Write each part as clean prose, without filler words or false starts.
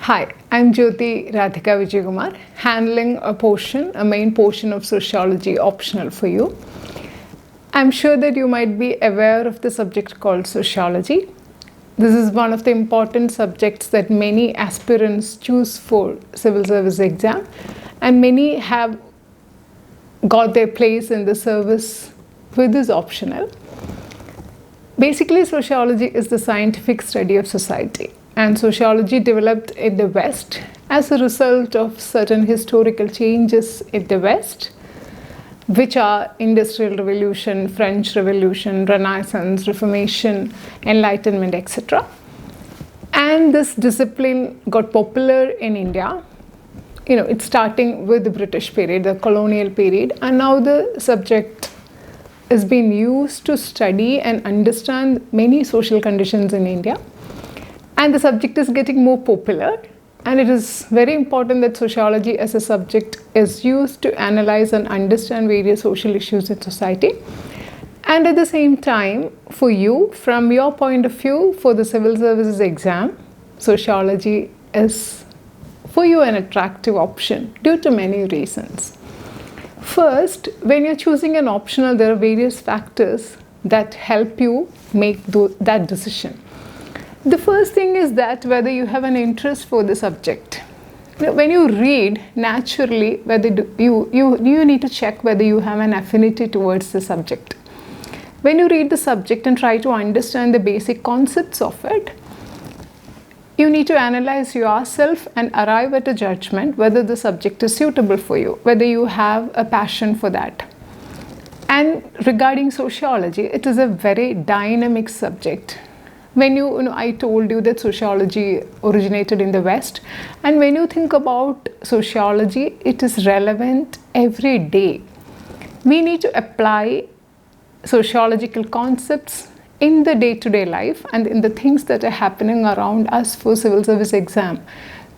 Hi, I'm Jyoti Radhika Vijaykumar, handling a main portion of sociology optional for you. I'm sure that you might be aware of the subject called sociology. This is one of the important subjects that many aspirants choose for civil service exam, and many have got their place in the service with this optional. Basically, sociology is the scientific study of society. And sociology developed in the West as a result of certain historical changes in the West, which are Industrial Revolution, French Revolution, Renaissance, Reformation, Enlightenment, etc. And this discipline got popular in India. It's starting with the British period, the colonial period, and now the subject is being used to study and understand many social conditions in India. And the subject is getting more popular, and it is very important that sociology as a subject is used to analyze and understand various social issues in society. And at the same time, for you, from your point of view, for the civil services exam, sociology is for you an attractive option due to many reasons. First, when you're choosing an optional, there are various factors that help you make that decision. The first thing is that whether you have an interest for the subject. When you read, naturally, whether you need to check whether you have an affinity towards the subject. When you read the subject and try to understand the basic concepts of it, you need to analyze yourself and arrive at a judgment whether the subject is suitable for you, whether you have a passion for that. And regarding sociology, it is a very dynamic subject. When I told you that sociology originated in the West, and when you think about sociology, it is relevant every day. We need to apply sociological concepts in the day-to-day life and in the things that are happening around us for civil service exam.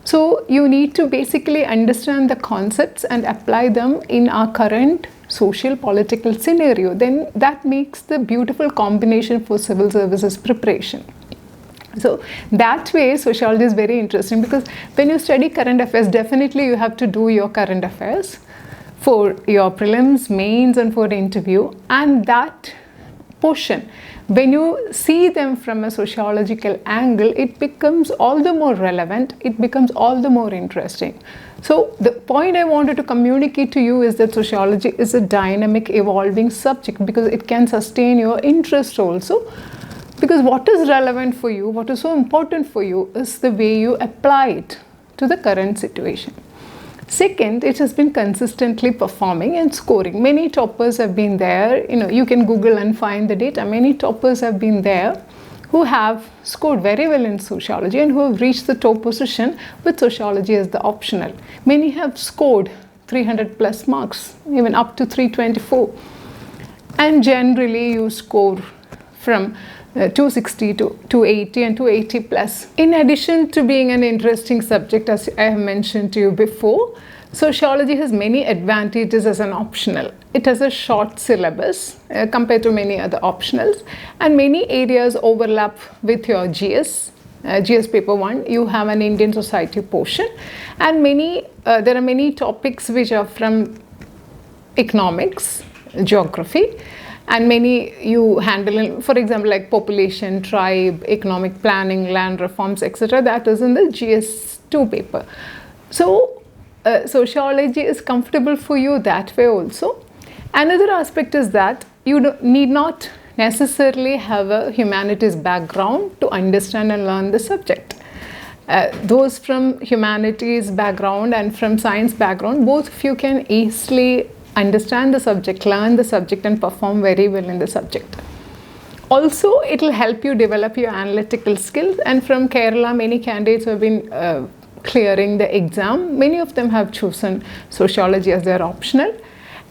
So you need to basically understand the concepts and apply them in our current social political scenario. Then that makes the beautiful combination for civil services preparation. So that way sociology is very interesting, because when you study current affairs, definitely you have to do your current affairs for your prelims, mains, and for the interview. And that portion, when you see them from a sociological angle, it becomes all the more relevant, it becomes all the more interesting. So the point I wanted to communicate to you is that sociology is a dynamic, evolving subject, because it can sustain your interest also. Because what is relevant for you, what is so important for you, is the way you apply it to the current situation. Second, it has been consistently performing and scoring. Many toppers have been there. You can Google and find the data. Many toppers have been there who have scored very well in sociology and who have reached the top position with sociology as the optional. Many have scored 300 plus marks, even up to 324. And generally you score from 260 to 280 and 280 plus. In addition to being an interesting subject, as I have mentioned to you before, sociology has many advantages as an optional. It has a short syllabus compared to many other optionals, and many areas overlap with your GS paper 1. You have an Indian society portion, and there are many topics which are from economics, geography, and many you handle, for example, like population, tribe, economic planning, land reforms, etc. That is in the GS2 paper. So sociology is comfortable for you that way also. Another aspect is that you need not necessarily have a humanities background to understand and learn the subject. Those from humanities background and from science background, both of you can easily understand the subject, learn the subject, and perform very well in the subject. Also, it will help you develop your analytical skills. And from Kerala, many candidates have been clearing the exam. Many of them have chosen sociology as their optional.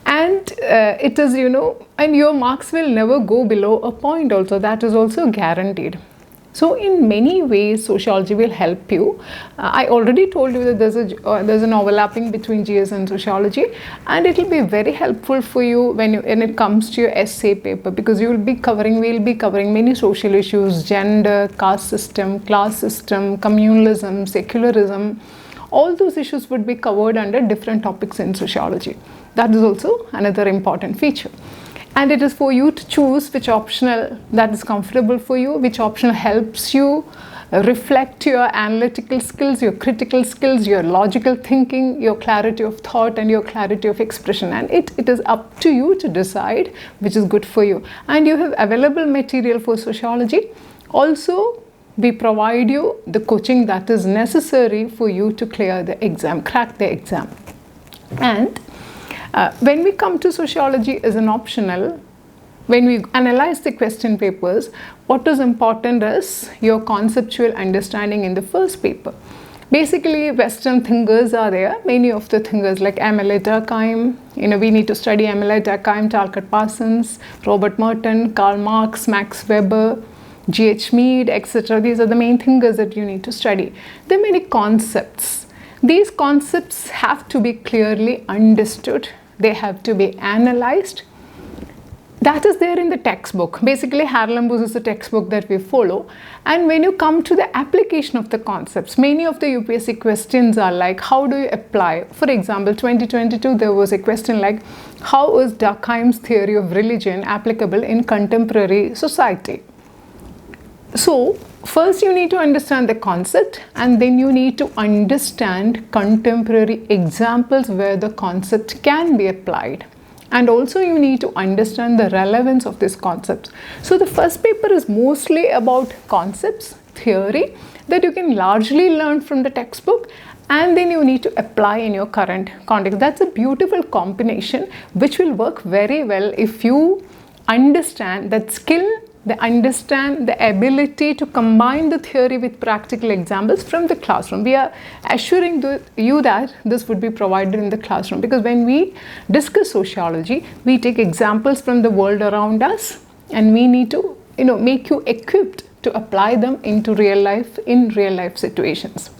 And it is, and your marks will never go below a point also. That is also guaranteed. So in many ways, sociology will help you. I already told you that there's an overlapping between GS and sociology, and it will be very helpful for you when it comes to your essay paper, because we'll be covering many social issues: gender, caste system, class system, communalism, secularism. All those issues would be covered under different topics in sociology. That is also another important feature. And it is for you to choose which optional that is comfortable for you, which optional helps you reflect your analytical skills, your critical skills, your logical thinking, your clarity of thought, and your clarity of expression. And it is up to you to decide which is good for you. And you have available material for sociology. Also, we provide you the coaching that is necessary for you to clear the exam, crack the exam. And when we come to sociology as an optional, when we analyze the question papers, what is important is your conceptual understanding in the first paper. Basically, Western thinkers are there. Many of the thinkers like Emile Durkheim, we need to study Emile Durkheim, Talcott Parsons, Robert Merton, Karl Marx, Max Weber, G.H. Mead, etc. These are the main thinkers that you need to study. There are many concepts. These concepts have to be clearly understood. They have to be analyzed. That is there in the textbook. Basically, Harlem-Booth is the textbook that we follow. And when you come to the application of the concepts, many of the UPSC questions are like, how do you apply? For example, 2022, there was a question like, how is Durkheim's theory of religion applicable in contemporary society? So, first you need to understand the concept, and then you need to understand contemporary examples where the concept can be applied. And also you need to understand the relevance of this concept. So the first paper is mostly about concepts, theory, that you can largely learn from the textbook, and then you need to apply in your current context. That's a beautiful combination which will work very well if you understand that skill, understand the ability to combine the theory with practical examples from the classroom. We are assuring you that this would be provided in the classroom, because when we discuss sociology, we take examples from the world around us, and we need to make you equipped to apply them into real life, in real life situations.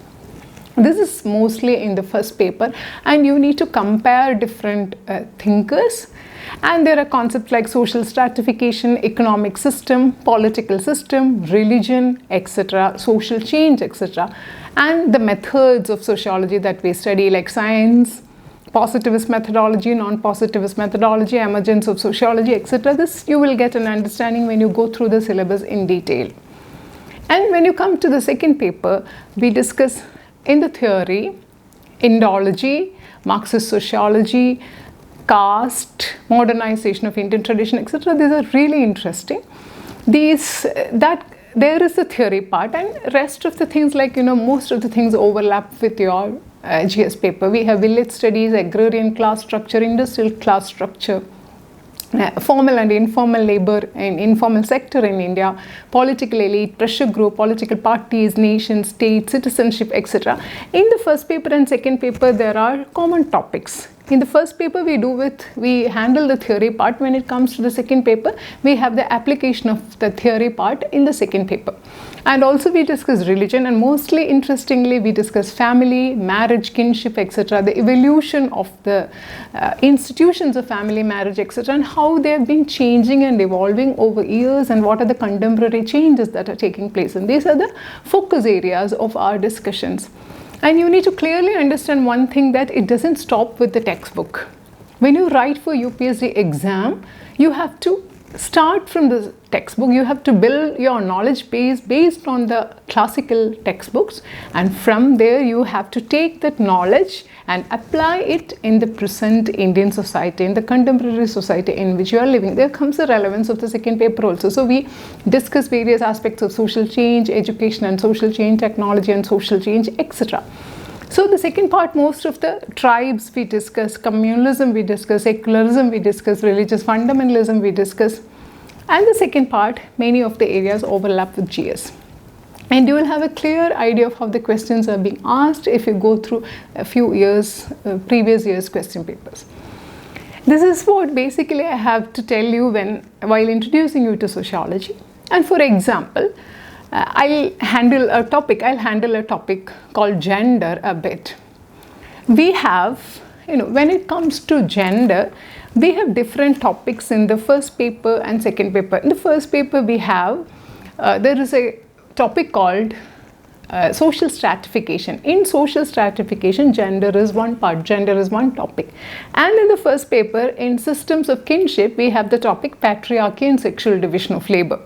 This is mostly in the first paper, and you need to compare different thinkers. And there are concepts like social stratification, economic system, political system, religion, etc., social change, etc. And the methods of sociology that we study, like science, positivist methodology, non-positivist methodology, emergence of sociology, etc. This you will get an understanding when you go through the syllabus in detail. And when you come to the second paper, we discuss in the theory, Indology, Marxist sociology, caste, modernization of Indian tradition, etc. These are really interesting. There is the theory part, and rest of the things, like most of the things overlap with your GS paper. We have village studies, agrarian class structure, industrial class structure, formal and informal labor and informal sector in India, political elite, pressure group, political parties, nation, state, citizenship, etc. In the first paper and second paper, there are common topics. In the first paper, we handle the theory part. When it comes to the second paper, we have the application of the theory part in the second paper. And also we discuss religion, and mostly interestingly, we discuss family, marriage, kinship, etc., the evolution of the institutions of family, marriage, etc., and how they have been changing and evolving over years, and what are the contemporary changes that are taking place. And these are the focus areas of our discussions. And you need to clearly understand one thing, that it doesn't stop with the textbook. When you write for UPSC exam, you have to start from the textbook. You have to build your knowledge base based on the classical textbooks, and from there you have to take that knowledge and apply it in the present Indian society, in the contemporary society in which you are living. There comes the relevance of the second paper also. So we discuss various aspects of social change, education and social change, technology and social change, etc. So the second part, most of the tribes we discuss, communalism we discuss, secularism we discuss, religious fundamentalism we discuss. And the second part, many of the areas overlap with GS. And you will have a clear idea of how the questions are being asked if you go through a few years, previous years' question papers. This is what basically I have to tell you while introducing you to sociology. And for example, I'll handle a topic called gender a bit. We have, when it comes to gender, we have different topics in the first paper and second paper. In the first paper we have, there is a topic called social stratification. In social stratification, gender is one part, gender is one topic. And in the first paper, in systems of kinship, we have the topic patriarchy and sexual division of labor.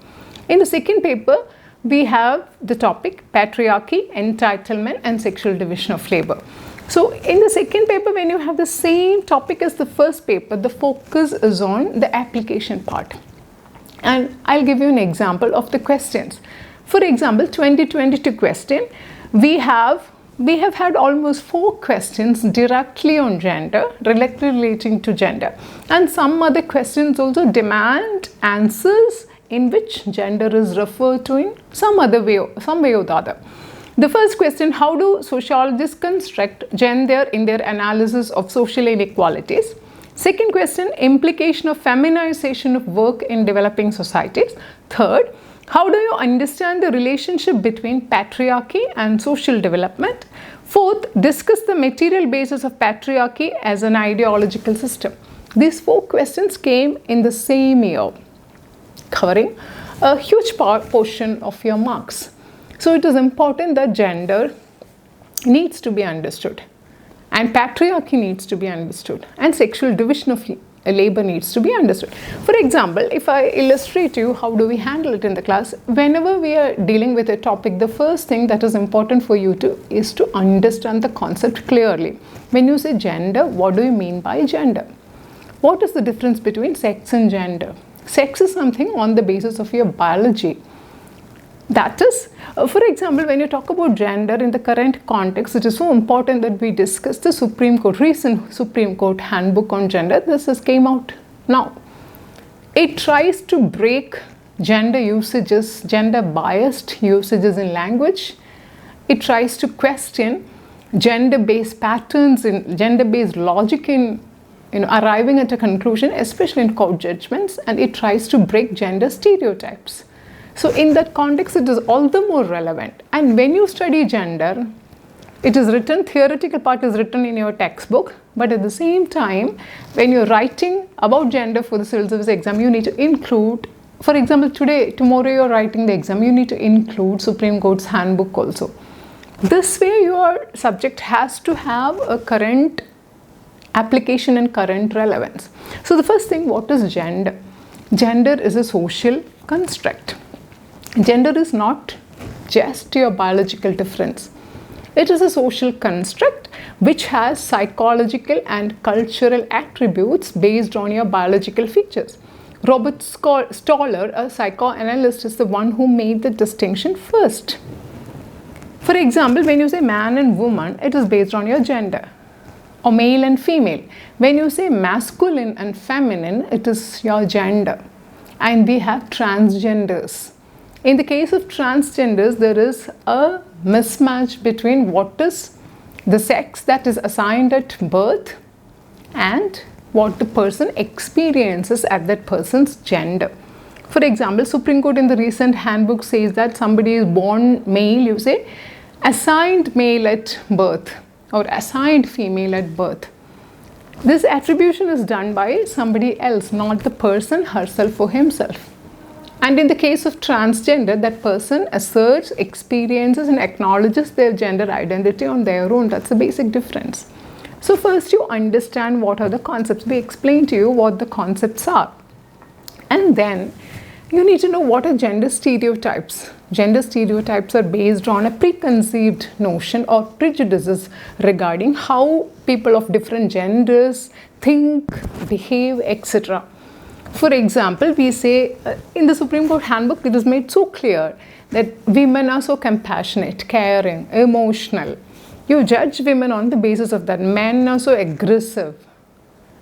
In the second paper, we have the topic patriarchy, entitlement and sexual division of labor. So in the second paper, when you have the same topic as the first paper, the focus is on the application part. And I'll give you an example of the questions. For example, 2022 question, we have had almost 4 questions directly on gender, directly relating to gender. And some other questions also demand answers in which gender is referred to in some way or the other. The first question, how do sociologists construct gender in their analysis of social inequalities? Second question, implication of feminization of work in developing societies. Third, how do you understand the relationship between patriarchy and social development? Fourth, discuss the material basis of patriarchy as an ideological system. These 4 questions came in the same year, covering a huge portion of your marks. So it is important that gender needs to be understood, and patriarchy needs to be understood, and sexual division of labor needs to be understood. For example, if I illustrate to you how do we handle it in the class, whenever we are dealing with a topic, the first thing that is important for you is to understand the concept clearly. When you say gender, what do you mean by gender? What is the difference between sex and gender? Sex is something on the basis of your biology. That is, for example, when you talk about gender in the current context, it is so important that we discuss the recent Supreme Court handbook on gender. This has came out now. It tries to break gender usages, gender biased usages in language. It tries to question gender-based patterns in gender-based logic in arriving at a conclusion, especially in court judgments, and it tries to break gender stereotypes. So in that context, it is all the more relevant. And when you study gender, it is written, theoretical part is written in your textbook, but at the same time, when you're writing about gender for the civil service exam, you need to include, for example, tomorrow you're writing the exam, you need to include Supreme Court's handbook also. This way your subject has to have a current application and current relevance. So the first thing, what is gender? Gender is a social construct. Gender is not just your biological difference. It is a social construct which has psychological and cultural attributes based on your biological features. Robert Stoller, a psychoanalyst, is the one who made the distinction first. For example, when you say man and woman, it is based on your gender, or male and female. When you say masculine and feminine, it is your gender. And we have transgenders. In the case of transgenders, there is a mismatch between what is the sex that is assigned at birth and what the person experiences at that person's gender. For example, Supreme Court in the recent handbook says that somebody is born male, you say assigned male at birth or assigned female at birth. This attribution is done by somebody else, not the person herself or himself. And in the case of transgender, that person asserts, experiences and acknowledges their gender identity on their own. That's the basic difference. So first you understand what are the concepts. We explain to you what the concepts are. And then you need to know what are gender stereotypes. Gender stereotypes are based on a preconceived notion or prejudices regarding how people of different genders think, behave, etc. For example, we say in the Supreme Court handbook, it is made so clear that women are so compassionate, caring, emotional. You judge women on the basis of that. Men are so aggressive.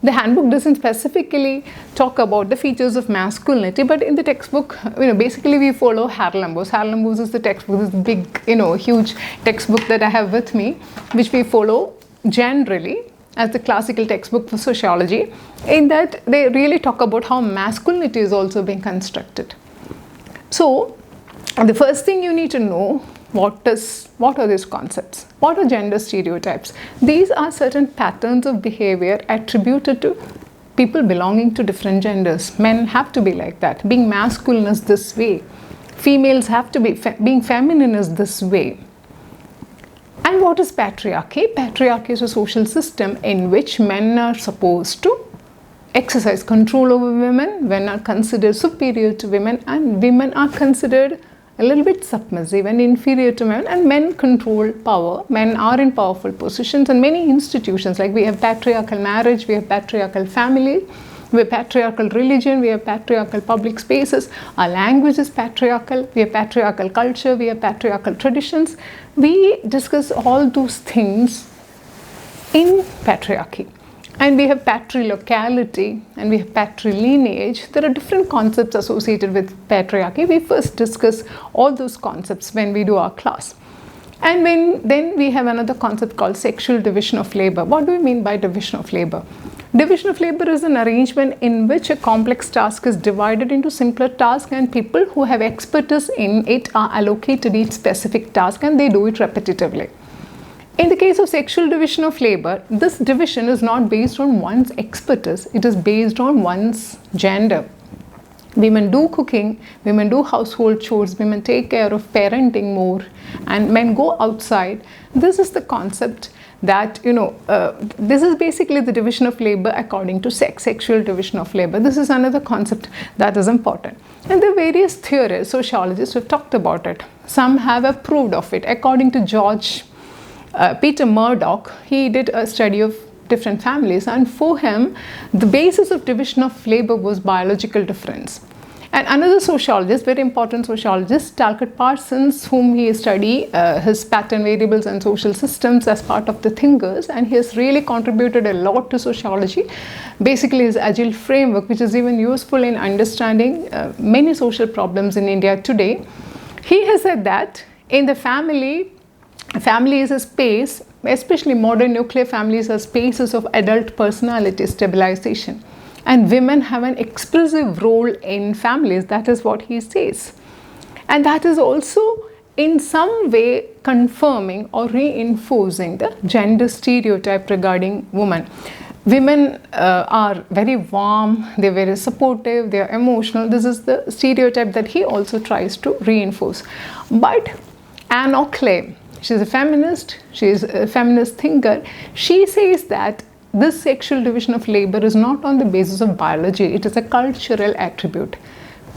The handbook doesn't specifically talk about the features of masculinity, but in the textbook, basically we follow Harlambos. Harlambos is the textbook, this big, huge textbook that I have with me, which we follow generally as the classical textbook for sociology, in that they really talk about how masculinity is also being constructed. So the first thing you need to know, what are these concepts? What are gender stereotypes? These are certain patterns of behavior attributed to people belonging to different genders. Men have to be like that. Being masculine is this way. Females have to be, being feminine is this way. And what is patriarchy? Patriarchy is a social system in which men are supposed to exercise control over women, men are considered superior to women, and women are considered a little bit submissive and inferior to men, and men control power. Men are in powerful positions, and many institutions, like we have patriarchal marriage, we have patriarchal family, we have patriarchal religion, we have patriarchal public spaces, our language is patriarchal, we have patriarchal culture, we have patriarchal traditions. We discuss all those things in patriarchy. And we have patrilocality and we have patrilineage. There are different concepts associated with patriarchy. We first discuss all those concepts when we do our class. And then we have another concept called sexual division of labor. What do we mean by division of labor? Division of labor is an arrangement in which a complex task is divided into simpler tasks, and people who have expertise in it are allocated each specific task and they do it repetitively. In the case of sexual division of labor, this division is not based on one's expertise, it is based on one's gender. Women do cooking, women do household chores, women take care of parenting more, and men go outside. This is the concept that, this is basically the division of labor according to sex, sexual division of labor. This is another concept that is important. And there are various theorists, sociologists who have talked about it. Some have approved of it. According to Peter Murdoch, he did a study of different families, and for him the basis of division of labor was biological difference. And another sociologist, very important sociologist, Talcott Parsons, whom he studied his pattern variables and social systems as part of the thinkers, and he has really contributed a lot to sociology. Basically his agile framework, which is even useful in understanding many social problems in India today. He has said that in the family is a space, especially modern nuclear families, are spaces of adult personality stabilization. And women have an expressive role in families. That is what he says. And that is also in some way confirming or reinforcing the gender stereotype regarding women. Women are very warm, they're very supportive, they're emotional. This is the stereotype that he also tries to reinforce. But Anne Oakley, she's a feminist, she's a feminist thinker. She says that this sexual division of labor is not on the basis of biology, it is a cultural attribute.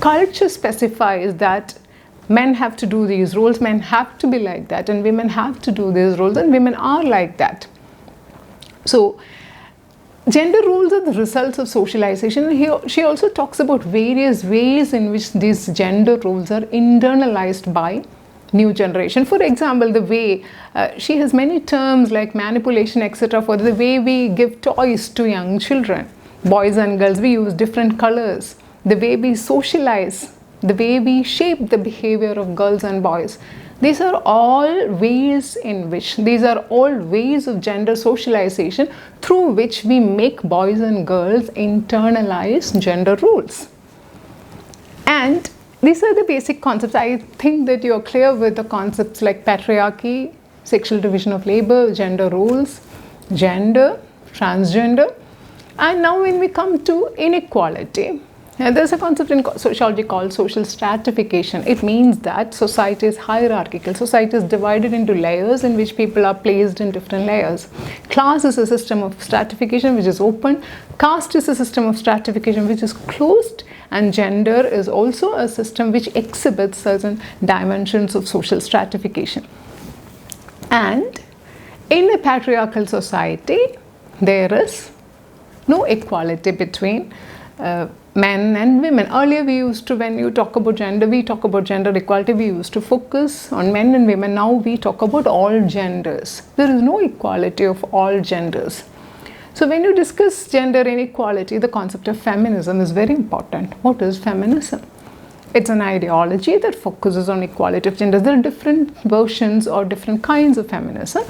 Culture specifies that men have to do these roles, men have to be like that, and women have to do these roles, and women are like that. So, gender roles are the results of socialization. She also talks about various ways in which these gender roles are internalized by new generation. For example, the way she has many terms like manipulation, etc., for the way we give toys to young children. Boys and girls, we use different colors. The way we socialize, the way we shape the behavior of girls and boys. These are all ways of gender socialization through which we make boys and girls internalize gender roles. And these are the basic concepts. I think that you're clear with the concepts like patriarchy, sexual division of labor, gender roles, gender, transgender. And now when we come to inequality, there's a concept in sociology called social stratification. It means that society is hierarchical. Society is divided into layers in which people are placed in different layers. Class is a system of stratification which is open. Caste is a system of stratification which is closed. And gender is also a system which exhibits certain dimensions of social stratification. And in a patriarchal society, there is no equality between men and women. Earlier when you talk about gender, we talk about gender equality, we used to focus on men and women. Now we talk about all genders. There is no equality of all genders. So when you discuss gender inequality, the concept of feminism is very important. What is feminism? It's an ideology that focuses on equality of genders. There are different versions or different kinds of feminism.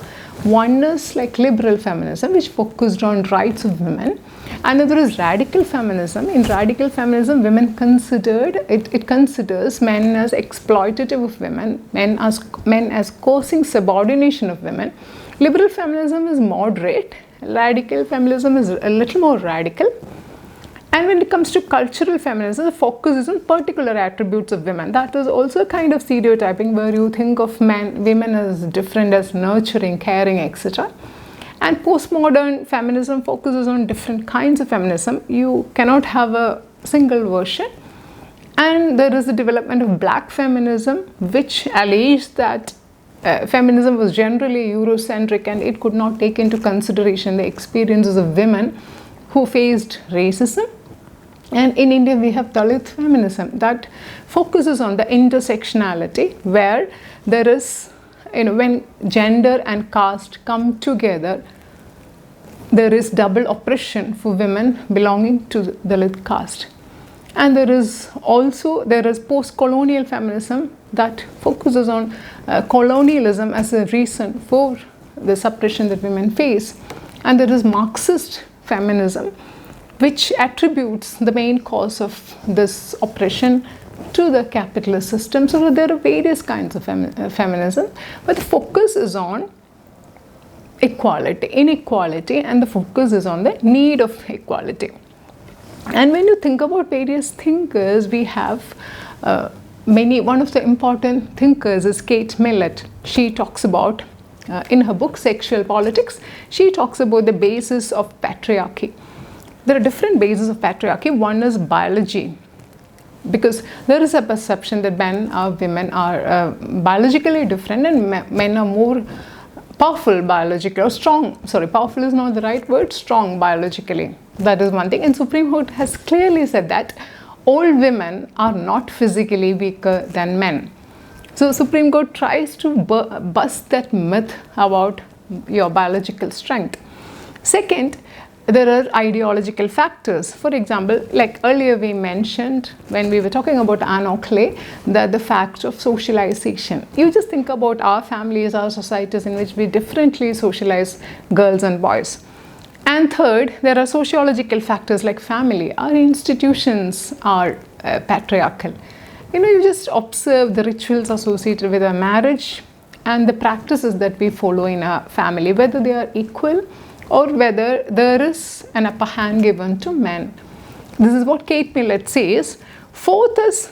One is like liberal feminism, which focused on rights of women. Another is radical feminism. In radical feminism, women it considers men as exploitative of women, men as causing subordination of women. Liberal feminism is moderate. Radical feminism is a little more radical. And when it comes to cultural feminism, the focus is on particular attributes of women. That is also a kind of stereotyping where you think of women as different, as nurturing, caring, etc. And postmodern feminism focuses on different kinds of feminism. You cannot have a single version. And there is the development of black feminism, which alleged that feminism was generally Eurocentric and it could not take into consideration the experiences of women who faced racism. And in India, we have Dalit feminism that focuses on the intersectionality, where there is, when gender and caste come together, there is double oppression for women belonging to the Dalit caste. And there is post-colonial feminism that focuses on colonialism as a reason for the suppression that women face. And there is Marxist feminism, which attributes the main cause of this oppression to the capitalist system. So there are various kinds of feminism, but the focus is on inequality, and the focus is on the need of equality. And when you think about various thinkers, we have one of the important thinkers is Kate Millett. She talks about, in her book Sexual Politics, she talks about the basis of patriarchy. There are different bases of patriarchy. One is biology, because there is a perception that men or women are biologically different and men are more powerful biologically, or strong. Powerful is not the right word, strong biologically. That is one thing. And Supreme Court has clearly said that all women are not physically weaker than men. So Supreme Court tries to bust that myth about your biological strength. Second, there are ideological factors. For example, like earlier we mentioned when we were talking about Anne Oakley, that the fact of socialization. You just think about our families, our societies in which we differently socialize girls and boys. And third, there are sociological factors like family. Our institutions are patriarchal. You just observe the rituals associated with a marriage and the practices that we follow in a family, whether they are equal or whether there is an upper hand given to men. This is what Kate Millett says. Fourth is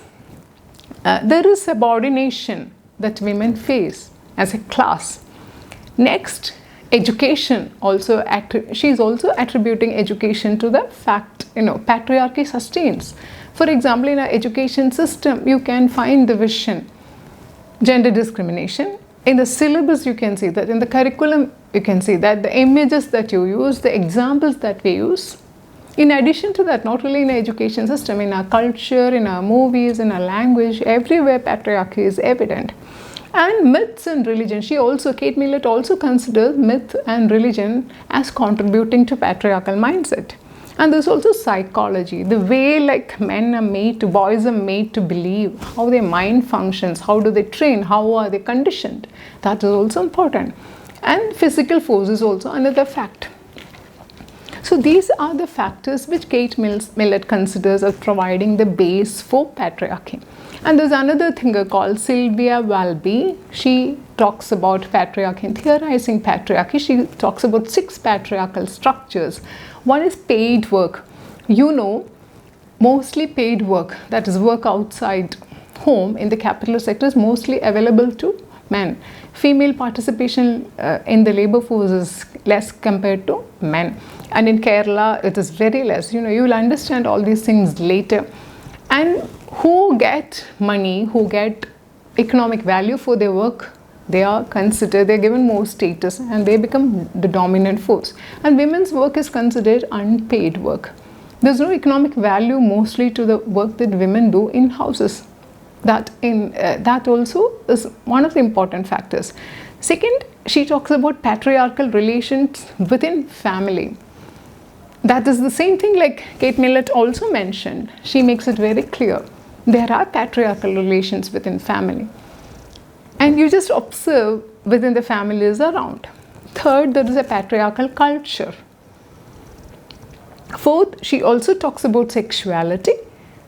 there is subordination that women face as a class. Next, education. She is also attributing education to the fact, patriarchy sustains. For example, in our education system, you can find division, gender discrimination. In the syllabus, you can see that. In the curriculum, you can see that. The images that you use, the examples that we use. In addition to that, not only in the education system, in our culture, in our movies, in our language, everywhere patriarchy is evident. And myths and religion. Kate Millett also considers myth and religion as contributing to patriarchal mindset. And there's also psychology, the way like men are made to, boys are made to believe, how their mind functions, how do they train, how are they conditioned. That is also important. And physical force is also another fact. So these are the factors which Kate Millett considers as providing the base for patriarchy. And there's another thinker called Sylvia Walby. She talks about patriarchy and theorizing patriarchy. She talks about 6 patriarchal structures. One is paid work. Mostly paid work, that is work outside home in the capitalist sector, is mostly available to men. Female participation in the labor force is less compared to men. And in Kerala, it is very less. You will understand all these things later. And who get money, who get economic value for their work, they're given more status and they become the dominant force. And women's work is considered unpaid work. There's no economic value mostly to the work that women do in houses. That also is one of the important factors. Second, she talks about patriarchal relations within family. That is the same thing like Kate Millett also mentioned. She makes it very clear there are patriarchal relations within family. And you just observe within the families around. Third, there is a patriarchal culture. Fourth, she also talks about sexuality.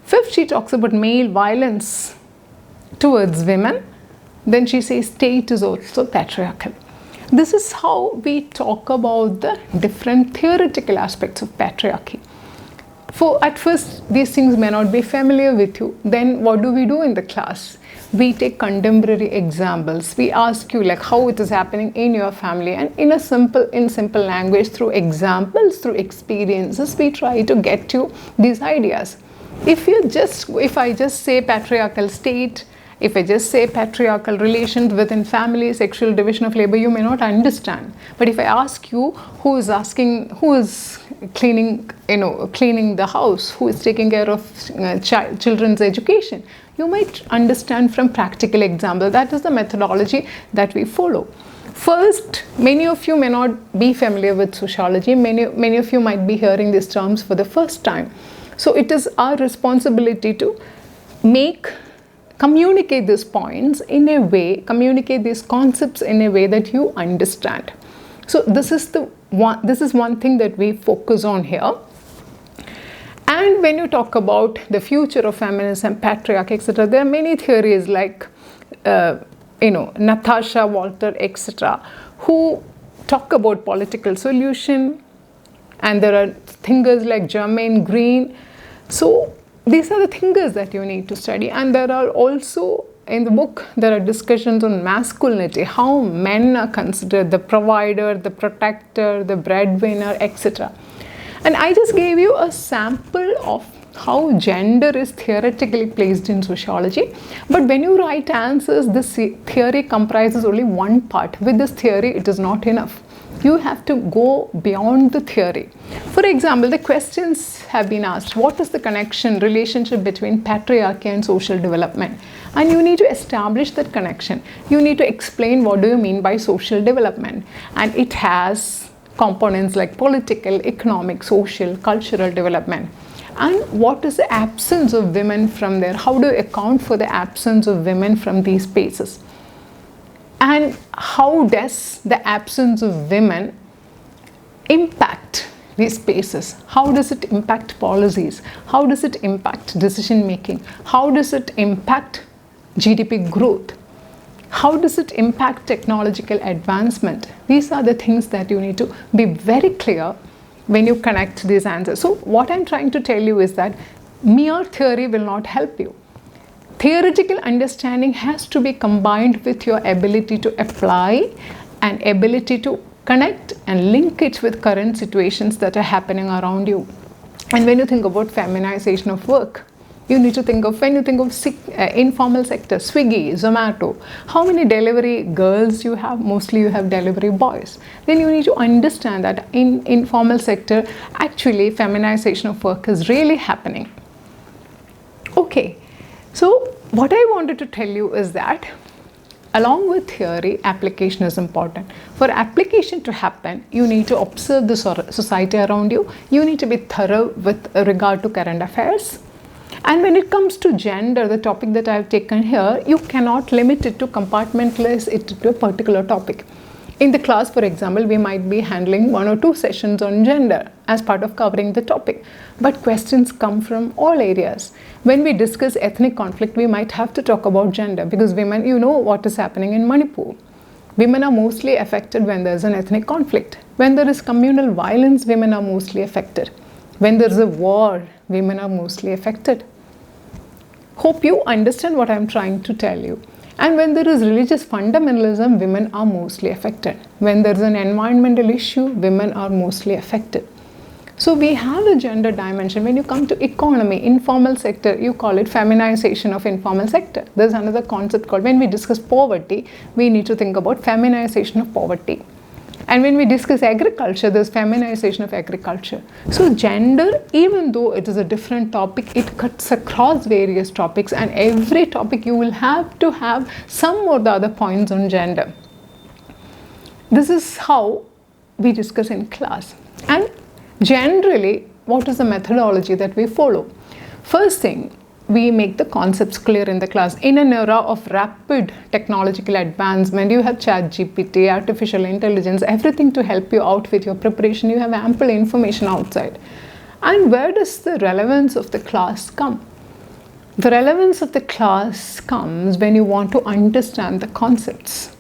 Fifth, she talks about male violence towards women. Then she says state is also patriarchal. This is how we talk about the different theoretical aspects of patriarchy. For at first, these things may not be familiar with you. Then what do we do in the class? We take contemporary examples. We ask you like how it is happening in your family, and in simple language, through examples, through experiences, we try to get you these ideas. If I just say patriarchal state, if I just say patriarchal relations within family, sexual division of labor, you may not understand. But if I ask you who is cleaning the house, who is taking care of children's education, you might understand from practical example. That is the methodology that we follow. First, many of you may not be familiar with sociology. Many of you might be hearing these terms for the first time. So it is our responsibility to communicate these points in a way, communicate these concepts in a way that you understand. So this is one thing that we focus on here. And when you talk about the future of feminism, patriarchy, etc., there are many theories like Natasha, Walter, etc., who talk about political solution, and there are thinkers like Germain Green. So these are the thinkers that you need to study. And there are also, in the book, there are discussions on masculinity, how men are considered the provider, the protector, the breadwinner, etc. And I just gave you a sample of how gender is theoretically placed in sociology. But when you write answers, this theory comprises only one part. With this theory, it is not enough. You have to go beyond the theory. For example, the questions have been asked, what is the relationship between patriarchy and social development? And you need to establish that connection. You need to explain what do you mean by social development. And it has components like political, economic, social, cultural development. And what is the absence of women from there? How do you account for the absence of women from these spaces? And how does the absence of women impact these spaces? How does it impact policies? How does it impact decision making? How does it impact GDP growth? How does it impact technological advancement? These are the things that you need to be very clear when you connect these answers. So what I'm trying to tell you is that mere theory will not help you. Theoretical understanding has to be combined with your ability to apply and ability to connect and link it with current situations that are happening around you. And when you think about feminization of work, you need to think of, when you think of informal sector, Swiggy, Zomato, how many delivery girls you have? Mostly you have delivery boys. Then you need to understand that in informal sector, actually feminization of work is really happening. Okay. So what I wanted to tell you is that along with theory, application is important. For application to happen, you need to observe the society around you. You need to be thorough with regard to current affairs. And when it comes to gender, the topic that I have taken here, you cannot limit it to compartmentalize it to a particular topic. In the class, for example, we might be handling 1 or 2 sessions on gender as part of covering the topic. But questions come from all areas. When we discuss ethnic conflict, we might have to talk about gender because women, you know what is happening in Manipur. Women are mostly affected when there is an ethnic conflict. When there is communal violence, women are mostly affected. When there is a war, women are mostly affected. Hope you understand what I am trying to tell you. And when there is religious fundamentalism, women are mostly affected. When there is an environmental issue, women are mostly affected. So we have a gender dimension. When you come to economy, informal sector, you call it feminization of informal sector. There's another concept called, when we discuss poverty, we need to think about feminization of poverty. And when we discuss agriculture, there's feminization of agriculture. So gender, even though it is a different topic, it cuts across various topics, and every topic you will have to have some or the other points on gender. This is how we discuss in class. And generally, what is the methodology that we follow? First thing, we make the concepts clear in the class. In an era of rapid technological advancement, you have ChatGPT, artificial intelligence, everything to help you out with your preparation. You have ample information outside. And where does the relevance of the class come? The relevance of the class comes when you want to understand the concepts.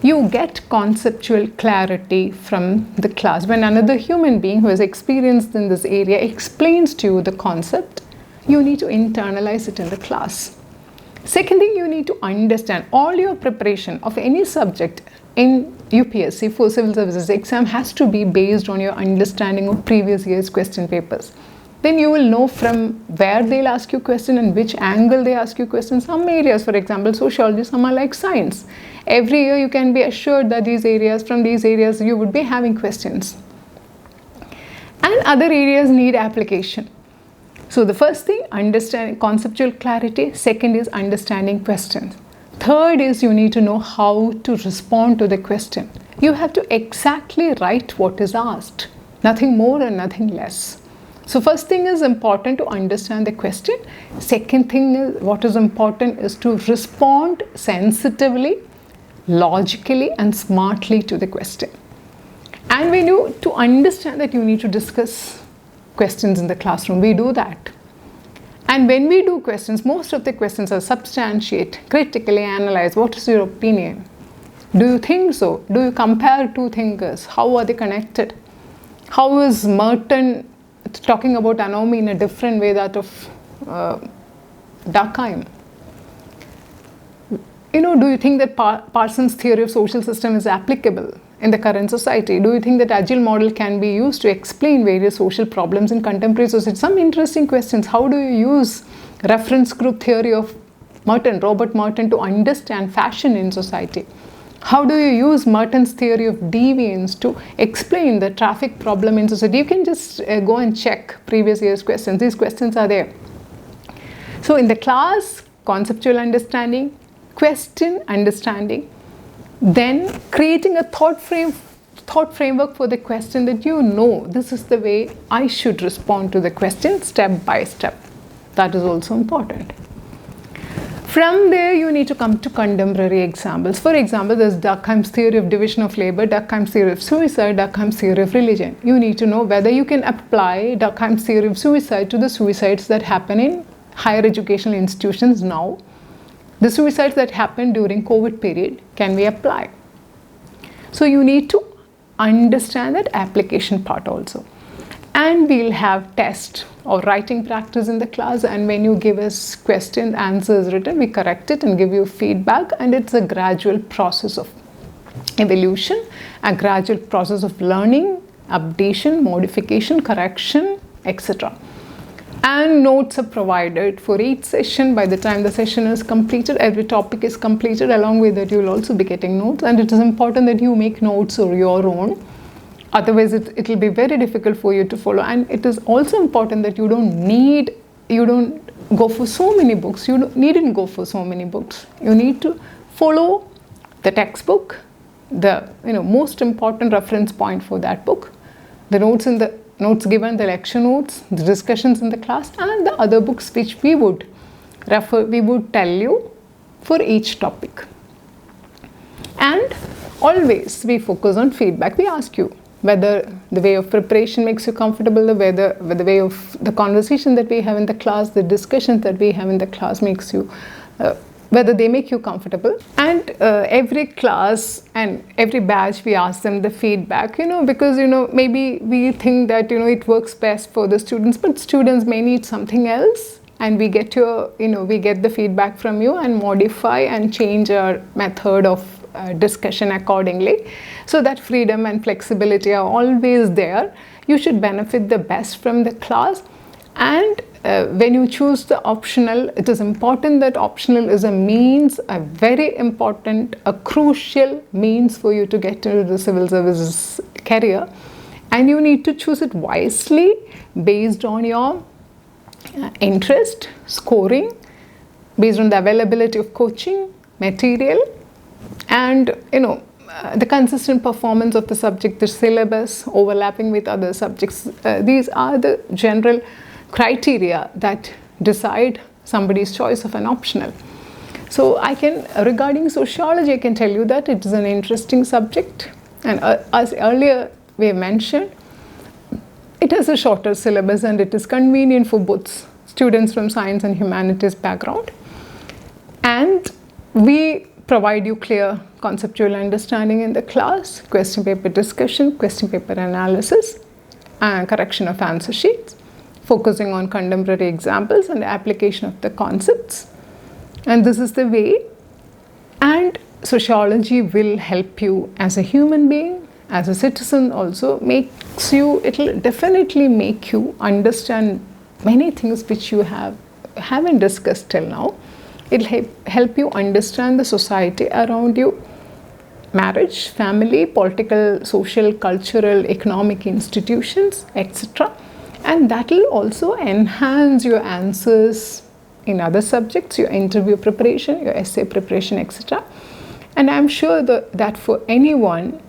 You get conceptual clarity from the class. When another human being who is experienced in this area explains to you the concept, you need to internalize it in the class. Second thing, you need to understand all your preparation of any subject in UPSC for civil services exam has to be based on your understanding of previous year's question papers. Then you will know from where they'll ask you question and which angle they ask you questions. Some areas, for example, sociology, some are like science. Every year you can be assured that from these areas you would be having questions. And other areas need application. So the first thing, understanding conceptual clarity. Second is understanding questions. Third is you need to know how to respond to the question. You have to exactly write what is asked. Nothing more and nothing less. So first thing is important to understand the question. Second thing is what is important is to respond sensitively, logically and smartly to the question. And to understand that you need to discuss questions in the classroom, we do that. And when we do questions, most of the questions are substantiate, critically analyze. What is your opinion? Do you think so? Do you compare two thinkers? How are they connected? How is Merton talking about anomie in a different way that of Durkheim? Do you think that Parsons' theory of social system is applicable in the current society? Do you think that Agile model can be used to explain various social problems in contemporary society? Some interesting questions. How do you use reference group theory of Robert Merton to understand fashion in society? How do you use Merton's theory of deviance to explain the traffic problem in society? You can just go and check previous year's questions. These questions are there. So in the class, conceptual understanding, question understanding, then creating a thought framework for the question that this is the way I should respond to the question step by step. That is also important. From there, you need to come to contemporary examples. For example, there's Durkheim's theory of division of labor, Durkheim's theory of suicide, Durkheim's theory of religion. You need to know whether you can apply Durkheim's theory of suicide to the suicides that happen in higher educational institutions now. The suicides that happened during COVID period, can we apply? So you need to understand that application part also. And we'll have test or writing practice in the class, and when you give us questions, answers written, we correct it and give you feedback, and it's a gradual process of evolution, a gradual process of learning, updation, modification, correction, etc. And notes are provided for each session. By the time the session is completed, every topic is completed. Along with that, you will also be getting notes, and it is important that you make notes of your own. Otherwise, it will be very difficult for you to follow. And it is also important that you don't go for so many books. You needn't go for so many books. You need to follow the textbook, the most important reference point for that book, the notes given, the lecture notes, the discussions in the class, and the other books which we would tell you for each topic. And always we focus on feedback. We ask you whether the way of preparation makes you comfortable, whether the way of the conversation that we have in the class, the discussions that we have in the class makes you, whether they make you comfortable. And every class and every batch we ask them the feedback, because maybe we think that it works best for the students, but students may need something else, and we get the feedback from you and modify and change our method of discussion accordingly. So that freedom and flexibility are always there. You should benefit the best from the class. And when you choose the optional, it is important that optional is a very important, a crucial means for you to get into the civil services career. And you need to choose it wisely based on your interest, scoring, based on the availability of coaching, material, and the consistent performance of the subject, the syllabus, overlapping with other subjects. These are the general criteria that decide somebody's choice of an optional. So regarding sociology, I can tell you that it is an interesting subject, and as earlier we mentioned, it has a shorter syllabus and it is convenient for both students from science and humanities background. And we provide you clear conceptual understanding in the class, question paper discussion, question paper analysis, and correction of answer sheets, focusing on contemporary examples and application of the concepts. And this is the way. And sociology will help you as a human being, as a citizen also, it will definitely make you understand many things which you haven't discussed till now. It will help you understand the society around you, marriage, family, political, social, cultural, economic institutions, etc. And that will also enhance your answers in other subjects, your interview preparation, your essay preparation, etc. And I'm sure that for anyone,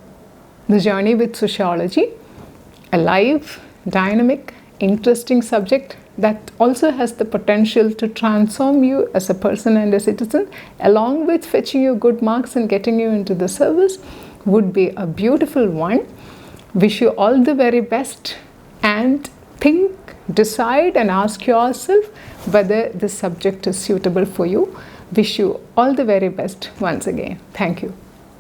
the journey with sociology, a live, dynamic, interesting subject that also has the potential to transform you as a person and a citizen, along with fetching you good marks and getting you into the service, would be a beautiful one. Wish you all the very best, and think, decide and ask yourself whether this subject is suitable for you. Wish you all the very best once again. Thank you.